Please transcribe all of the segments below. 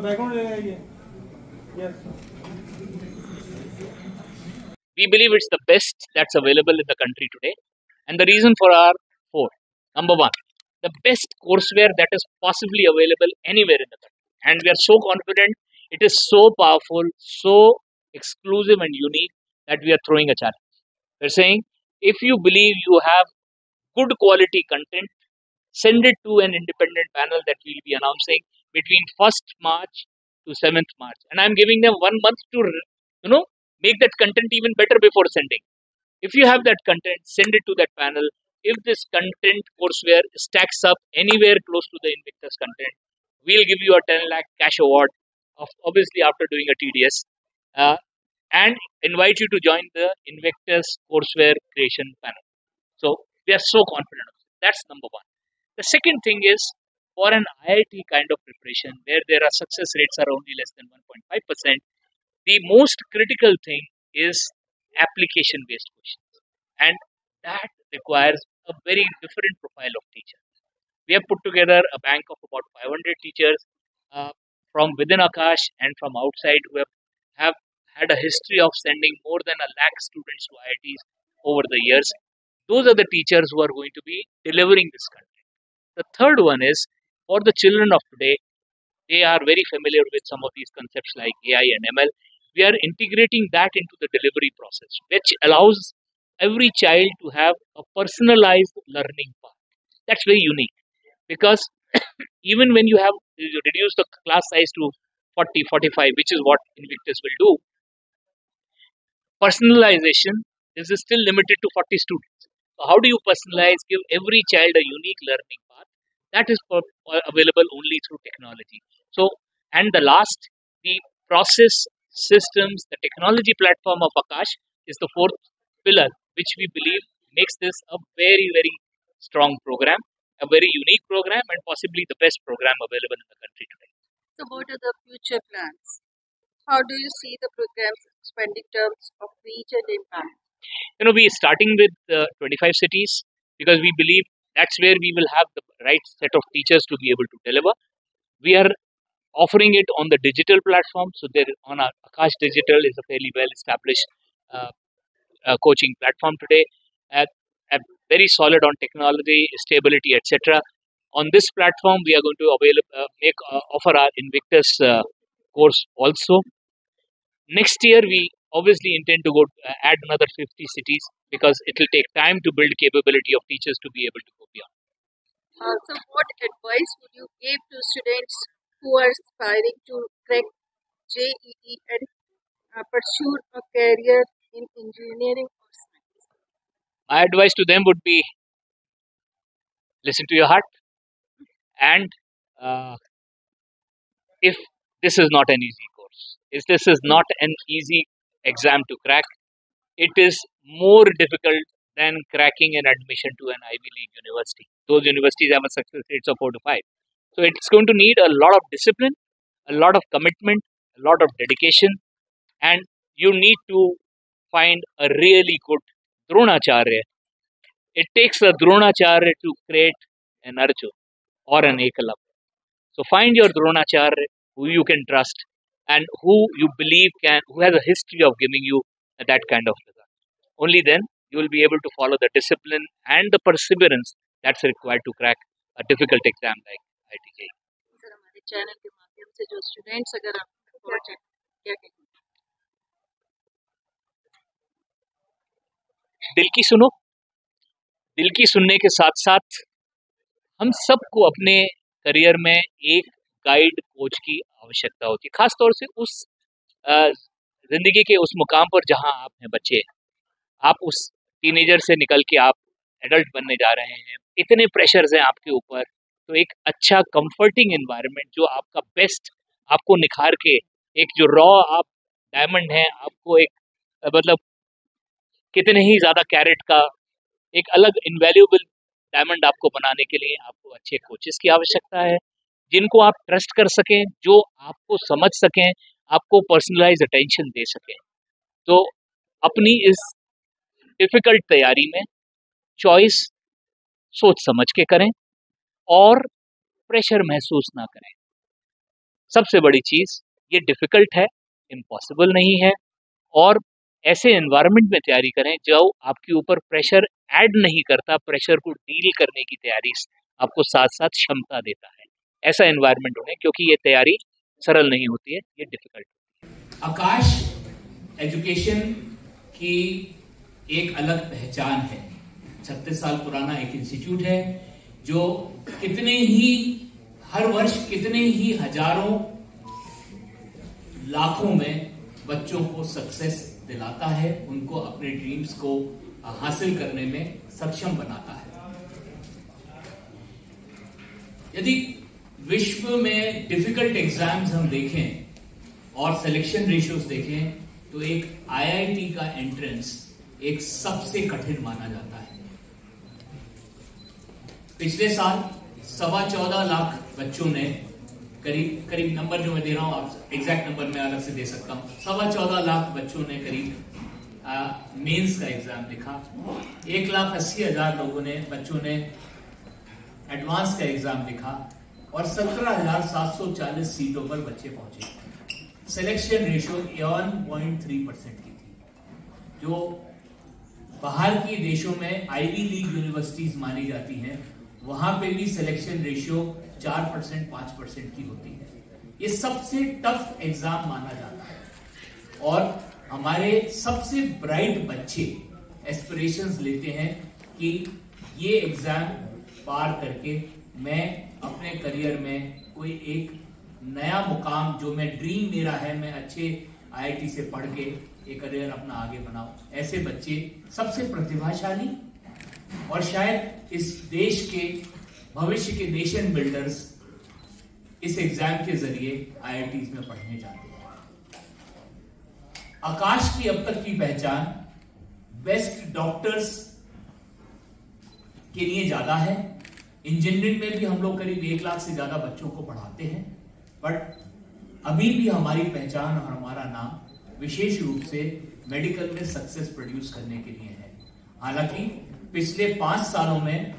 We believe it's the best that's available in the country today. And the reason for our four. Number one, the best courseware that is possibly available anywhere in the country. And we are so confident, it is so powerful, so exclusive and unique that we are throwing a challenge. We're saying, if you believe you have good quality content, send it to an independent panel that we'll be announcing between 1st March to 7th March. And I'm giving them 1 month to, make that content even better before sending. If you have that content, send it to that panel. If this content courseware stacks up anywhere close to the Invictus content, we'll give you a 10 lakh cash award, of obviously after doing a TDS, and invite you to join the Invictus courseware creation panel. So we are so confident of it. That's number one. The second thing is, for an IIT kind of preparation where there are success rates are only less than 1.5%, the most critical thing is application based questions. And that requires a very different profile of teacher. We have put together a bank of about 500 teachers from within Akash and from outside who have had a history of sending more than 1 lakh students to IITs over the years. Those are the teachers who are going to be delivering this content. The third one is, for the children of today, they are very familiar with some of these concepts like AI and ML. We are integrating that into the delivery process, which allows every child to have a personalized learning path. That's very unique because even when you reduce the class size to 40, 45, which is what Invictus will do, personalization is still limited to 40 students. So how do you personalize, give every child a unique learning path? That is available only through technology. So, and the last, the process systems, the technology platform of Akash is the fourth pillar, which we believe makes this a very, very strong program, a very unique program, and possibly the best program available in the country today. So, what are the future plans? How do you see the programs expand in terms of reach and impact? We are starting with 25 cities because we believe that's where we will have the right set of teachers to be able to deliver. We are offering it on the digital platform. So there on our Akash Digital is a fairly well established coaching platform today, very solid on technology, stability, etc. On this platform, we are going to offer our Invictus course also. Next year, we obviously intend to add another 50 cities because it will take time to build capability of teachers to be able to go beyond. So, what advice would you give to students who are aspiring to crack JEE and pursue a career in engineering or science? My advice to them would be, listen to your heart, and if this is not an easy course, if this is not an easy exam to crack, it is more difficult than cracking an admission to an Ivy League university. Those universities have a success rate of 4 to 5. So it's going to need a lot of discipline, a lot of commitment, a lot of dedication, and you need to find a really good Dronacharya. It takes a Dronacharya to create an Arjun or an Ekalavya. So find your Dronacharya who you can trust and who you believe who has a history of giving you that kind of result. Only then you will be able to follow the discipline and the perseverance that's required to crack a difficult exam like IIT. Sir हमारे channel के माध्यम से जो students अगर आप क्या कहेंगे? दिल की सुनो, दिल की सुनने के साथ साथ हम सबको अपने करियर में एक गाइड कोच की आवश्यकता होती है, खास तौर से उस जिंदगी के उस मुकाम पर जहां आप हैं बच्चे, आप उस टीनेजर से निकल के आप एडल्ट बनने जा रहे हैं, इतने प्रेशर्स हैं आपके ऊपर, तो एक अच्छा कंफर्टिंग एनवायरनमेंट जो आपका बेस्ट आपको निखार के एक जो रॉ आप डायमंड है आपको एक मतलब कितने ही ज़्यादा कैरेट का एक अलग इनवैल्यूएबल डायमंड आपको बनाने के लिए आपको अच्छे कोचेस की आवश्यकता है, जिनको आप ट्रस्ट कर सकें, जो आपको समझ सकें, आपको पर्सनलाइज अटेंशन दे सकें। तो अपनी इस डिफ़िकल्ट तैयारी में चॉइस सोच समझ के करें और प्रेशर महसूस ना करें। सबसे बड़ी चीज, ये डिफिकल्ट है, इम्पॉसिबल नहीं है, और ऐसे एनवायरनमेंट में तैयारी करें जो आपके ऊपर प्रेशर ऐड नहीं करता, प्रेशर को डील करने की तैयारी आपको साथ साथ क्षमता देता है। ऐसा एनवायरनमेंट होने, क्योंकि ये तैयारी सरल नहीं होती है, ये डिफिकल्ट। आकाश एजुकेशन की एक अलग पहचान है। 36 साल पुराना एक इंस्टीट्यूट है जो हर वर्ष कितने ही हजारों लाखों में बच्चों को सक्सेस दिलाता है, उनको अपने ड्रीम्स को हासिल करने में सक्षम बनाता है। यदि विश्व में डिफिकल्ट एग्जाम्स हम देखें और सिलेक्शन रेशियोज देखें तो एक आईआईटी का एंट्रेंस एक सबसे कठिन माना जाता है। पिछले साल 14.25 लाख बच्चों ने करीब नंबर जो मैं दे रहा हूं, आप एग्जैक्ट नंबर मैं अलग से दे सकता हूं, 14.25 लाख बच्चों ने करीब मेंस का एग्जाम लिखा। 1,80,000 बच्चों ने एडवांस का एग्जाम लिखा और 17,740 सीटों पर बच्चे पहुंचे। सिलेक्शन रेशियो 1.3% की थी, जो बाहर के देशों में आईवी लीग यूनिवर्सिटीज मानी जाती हैं, वहां पे भी सिलेक्शन रेशियो 4% 5% की होती है। ये सबसे टफ एग्जाम माना जाता है और हमारे सबसे ब्राइट बच्चे एस्पिरेशंस लेते हैं कि ये एग्जाम पार करके मैं अपने करियर में कोई एक नया मुकाम, जो मैं ड्रीम मेरा है, मैं अच्छे आईआईटी से पढ़ के एक करियर अपना आगे बनाऊं। ऐसे बच्चे सबसे प्रतिभाशाली और शायद इस देश के भविष्य के नेशन बिल्डर्स इस एग्जाम के जरिए आईआईटीज में पढ़ने जाते हैं। आकाश की अब तक की पहचान बेस्ट डॉक्टर्स के लिए ज्यादा है। इंजीनियरिंग में भी हम लोग करीब 1 लाख से ज्यादा बच्चों को पढ़ाते हैं, बट अभी भी हमारी पहचान और हमारा नाम विशेष रूप से मेडिकल में सक्सेस प्रोड्यूस करने के लिए है। हालांकि पिछले 5 सालों में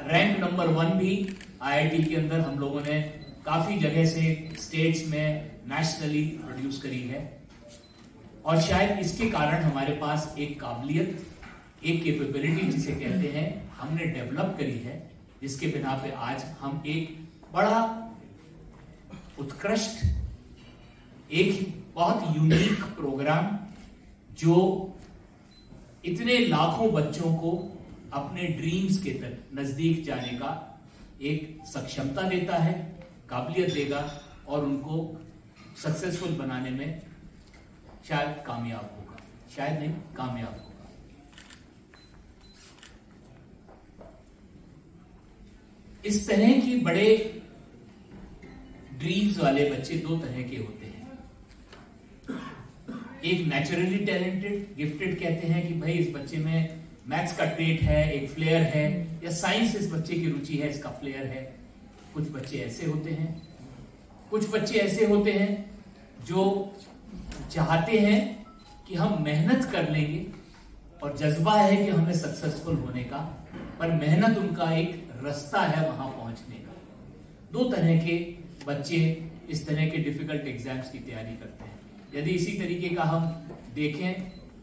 रैंक नंबर 1 भी आईआईटी के अंदर हम लोगों ने काफी जगह से स्टेट्स में नेशनली प्रोड्यूस करी है, और शायद इसके कारण हमारे पास एक काबिलियत, एक कैपेबिलिटी जिसे कहते हैं, हमने डेवलप करी है, जिसके बिना पे आज हम एक बड़ा उत्कृष्ट, एक बहुत यूनिक प्रोग्राम जो इतने लाखों बच्चों को अपने ड्रीम्स के तक नजदीक जाने का एक सक्षमता देता है, काबिलियत देगा और उनको सक्सेसफुल बनाने में शायद कामयाब होगा, शायद नहीं कामयाब होगा। इस तरह की बड़े ड्रीम्स वाले बच्चे 2 तरह के होते हैं। एक नेचुरली टैलेंटेड, गिफ्टेड कहते हैं कि भाई इस बच्चे में मैथ्स का ट्रेट है, एक फ्लेयर है, या साइंस इस बच्चे की रुचि है, इसका फ्लेयर है। कुछ बच्चे ऐसे होते हैं, कुछ बच्चे ऐसे होते हैं जो चाहते हैं कि हम मेहनत कर लेंगे और जज्बा है कि हमें सक्सेसफुल होने का, पर मेहनत उनका एक रास्ता है वहां पहुंचने का। 2 तरह के बच्चे इस तरह के डिफिकल्ट एग्जाम्स की तैयारी करते हैं। यदि इसी तरीके का हम देखें,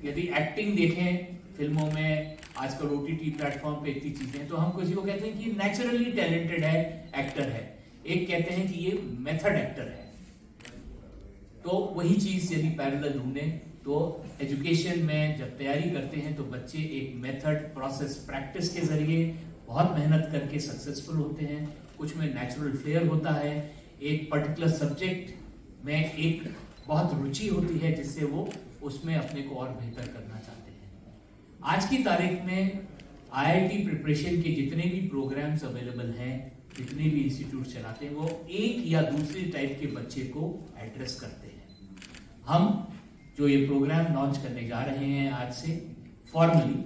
यदि एक्टिंग देखें फिल्मों में, आजकल ओटीटी प्लेटफॉर्म पे इतनी चीजें, तो हम किसी को कहते हैं कि नेचुरली टैलेंटेड है, एक्टर है, एक कहते हैं कि ये मेथड एक्टर है। तो वही चीज यदि पैरेलल ढूंढें तो एजुकेशन में जब तैयारी करते हैं तो बच्चे एक मेथड, प्रोसेस, प्रैक्टिस के जरिए बहुत मेहनत करके सक्सेसफुल होते हैं। कुछ में नेचुरल फ्लेयर होता है, एक पर्टिकुलर सब्जेक्ट में एक बहुत रुचि होती है जिससे वो उसमें अपने को और बेहतर करना चाहते हैं। आज की तारीख में आईआईटी प्रिपरेशन के जितने भी प्रोग्राम्स अवेलेबल हैं, जितने भी इंस्टीट्यूट चलाते हैं, वो एक या दूसरी टाइप के बच्चे को एड्रेस करते हैं। हम जो ये प्रोग्राम लॉन्च करने जा रहे हैं आज से, फॉर्मली,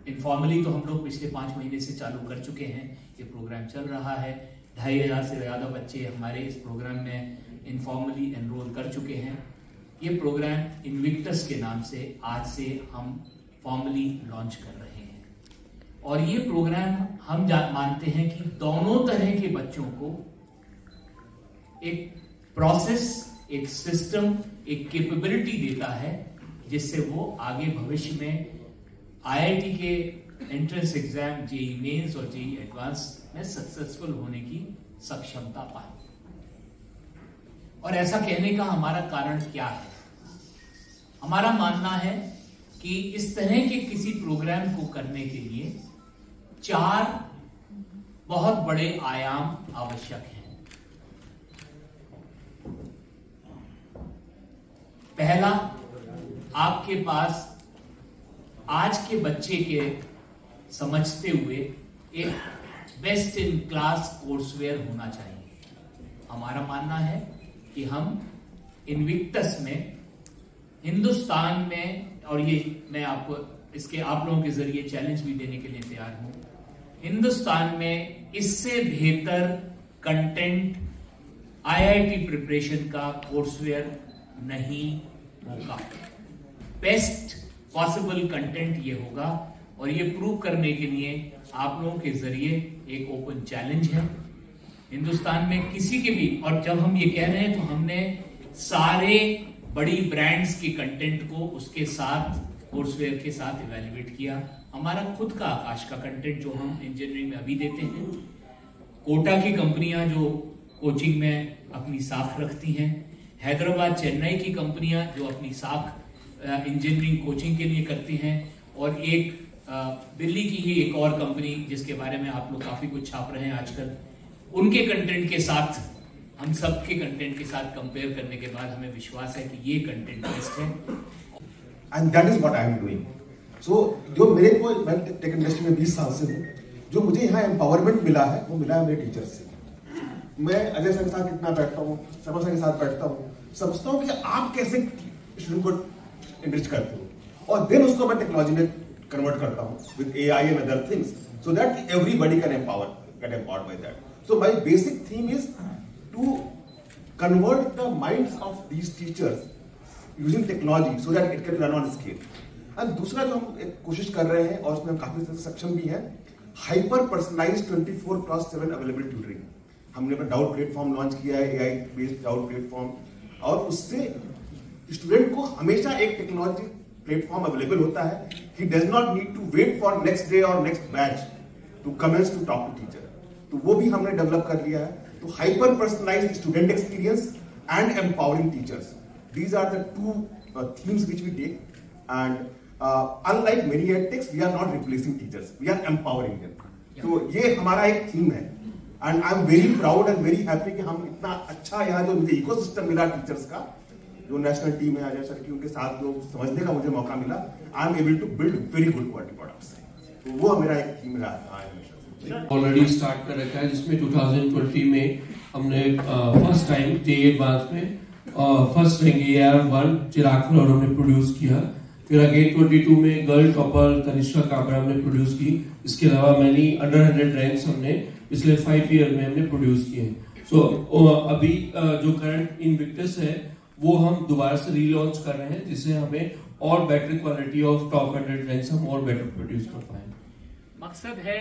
इनफॉर्मली तो हम लोग पिछले 5 महीने से चालू कर चुके हैं। ये प्रोग्राम चल रहा है, 2,500 से ज्यादा बच्चे हमारे इस प्रोग्राम में इनफॉर्मली एनरोल कर चुके हैं। ये प्रोग्राम इनविक्टस के नाम से आज से हम फॉर्मली लॉन्च कर रहे हैं, और ये प्रोग्राम हम मानते हैं कि दोनों तरह के बच्चों को एक प्रोसेस, एक सिस्टम, एक कैपेबिलिटी देता है जिससे वो आगे भविष्य में आईआईटी के एंट्रेंस एग्जाम, जेईई मेंस और जेईई एडवांस में सक्सेसफुल होने की सक्षमता पाए। और ऐसा कहने का हमारा कारण क्या है? हमारा मानना है कि इस तरह के किसी प्रोग्राम को करने के लिए 4 बहुत बड़े आयाम आवश्यक हैं। पहला, आपके पास आज के बच्चे के समझते हुए एक बेस्ट इन क्लास कोर्सवेयर होना चाहिए। हमारा मानना है कि हम इनविक्टस में, हिंदुस्तान में, और ये मैं आपको इसके आप लोगों के जरिए चैलेंज भी देने के लिए तैयार हूं, हिंदुस्तान में इससे बेहतर कंटेंट आईआईटी प्रिपरेशन का कोर्सवेयर नहीं होगा। बेस्ट पॉसिबल कंटेंट ये होगा, और ये प्रूव करने के लिए आप लोगों के जरिए एक ओपन चैलेंज है। हिंदुस्तान में किसी के भी, और जब हम ये कह रहे हैं तो हमने सारे बड़ी ब्रांड्स के कंटेंट को उसके साथ कोर्सवेयर के साथ इवेल्युएट किया। हमारा खुद का आकाश का कंटेंट जो हम इंजीनियरिंग में अभी देते हैं, कोटा की कंपनियां जो कोचिंग में अपनी साख रखती हैं, हैदराबाद चेन्नई की कंपनियां जो अपनी साख इंजीनियरिंग कोचिंग के लिए करती हैं, और एक दिल्ली की ही एक और कंपनी जिसके बारे में आप लोग काफी कुछ छाप रहे हैं आजकल, उनके कंटेंट के साथ हम सबके कंटेंट के साथ कंपेयर करने के बाद हमें विश्वास है कि ये कंटेंट बेस्ट है। And that is what I am doing. So जो मेरे को, मैं टेक इंडस्ट्री में 20 साल से हूँ, जो मुझे यहाँ एम्पावरमेंट मिला है वो मिला है मेरे टीचर्स से। मैं अजय सर के साथ कितना बैठता हूँ, सरमा सर के साथ बैठता हूँ, समझता हूँ कि आप कैसे स्टूडेंट को एनरिच करते हो, और देन उसको मैं टेक्नोलॉजी में कन्वर्ट करता हूँ with AI and other things, so that everybody can get empowered by that. So my basic theme is to convert the minds of these teachers using technology so that it can run on scale. And दूसरा जो हम एक कोशिश कर रहे हैं, और उसमें हम काफी सक्षम भी हैं, हाइपर पर्सनलाइज्ड 24/7 अवेलेबल ट्यूटरिंग। हमने अपना डाउट प्लेटफॉर्म लॉन्च किया है, एआई बेस्ड डाउट प्लेटफॉर्म, और उससे स्टूडेंट को हमेशा एक टेक्नोलॉजी प्लेटफॉर्म अवेलेबल होता है। He does not need to wait for next day और next batch to commence to talk to teacher. तो वो भी हमने डेवलप कर लिया है। तो hyper personalised student experience and empowering teachers, these are the two themes which we take, and unlike many edtechs, we are not replacing teachers, we are empowering them. तो ये हमारा एक थीम है, and I am very proud and very happy कि हम इतना अच्छा यहाँ जो मुझे इकोसिस्टम मिला टीचर्स का, जो नेशनल टीम है अजय सर की, उनके साथ लोग समझने का मुझे मौका मिला। I am able to build very good quality products. तो वो मेरा एक थीम रहा है। ऑलरेडी स्टार्ट कर रखा है, जिसमें 2020 में हमने फर्स्ट टाइम जेईई एडवांस में फर्स्ट रैंक AR1 चिराग और हमने प्रोड्यूस किया। फिर अगेन 22 में गर्ल टॉपर तनिष्का काबरा हमने प्रोड्यूस की। इसके अलावा मैनी अंडर 100 रैंक्स हमने पिछले 5 ईयर में हमने प्रोड्यूस किए। सो अभी जो करंट इनविक्टस है वो हम दोबारा से रीलॉन्च कर रहे हैं, जिससे हमें और better quality of top 100 ranks हम और बेटर प्रोड्यूस कर पाए। मकसद है